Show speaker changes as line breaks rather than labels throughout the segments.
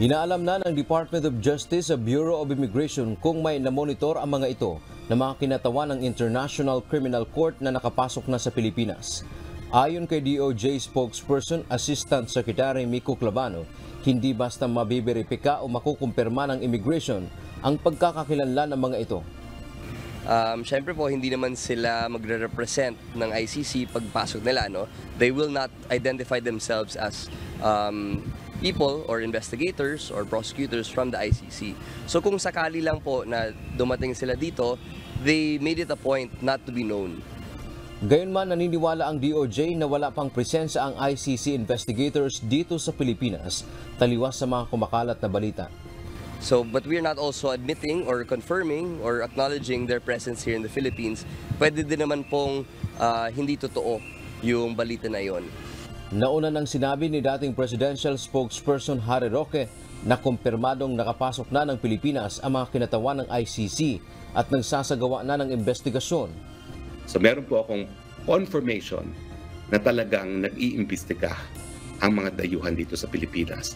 Inaalam na ng Department of Justice sa Bureau of Immigration kung may namonitor ang mga ito na mga kinatawan ng International Criminal Court na nakapasok na sa Pilipinas. Ayon kay DOJ spokesperson Assistant Secretary Miko Clavano, hindi basta mabiberipika o makukumpirma ng immigration ang pagkakakilanlan ng mga ito.
Siyempre po, hindi naman sila magre-represent ng ICC pagpasok nila. No? They will not identify themselves as people or investigators or prosecutors from the ICC. So kung sakali lang po na dumating sila dito, they made it a point not to be known.
Gayunman, naniniwala ang DOJ na wala pang presensya ang ICC investigators dito sa Pilipinas, taliwas sa mga kumakalat na balita.
So, but we're not also admitting or confirming or acknowledging their presence here in the Philippines. Pwede din naman pong hindi totoo yung balita na yon.
Nauna nang sinabi ni dating presidential spokesperson Harry Roque na kumpirmadong nakapasok na ng Pilipinas ang mga kinatawan ng ICC at nagsasagawa na ng investigasyon.
So meron po akong confirmation na talagang nag-iimbestiga ang mga dayuhan dito sa Pilipinas.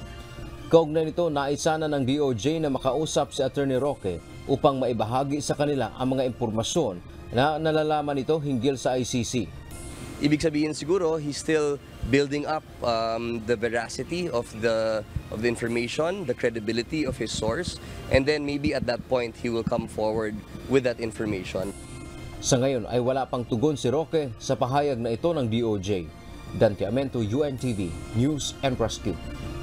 Kaugnay nito, naisana ng DOJ na makausap si Attorney Roque upang maibahagi sa kanila ang mga impormasyon na nalalaman nito hinggil sa ICC.
Ibig sabihin siguro, he's still building up the veracity of the information, the credibility of his source, and then maybe at that point he will come forward with that information.
Sa ngayon ay wala pang tugon si Roque sa pahayag na ito ng DOJ. Dante Amento, UNTV, News and Rescue.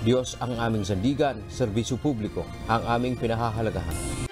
Diyos ang aming sandigan, serbisyo publiko ang aming pinahahalagahan.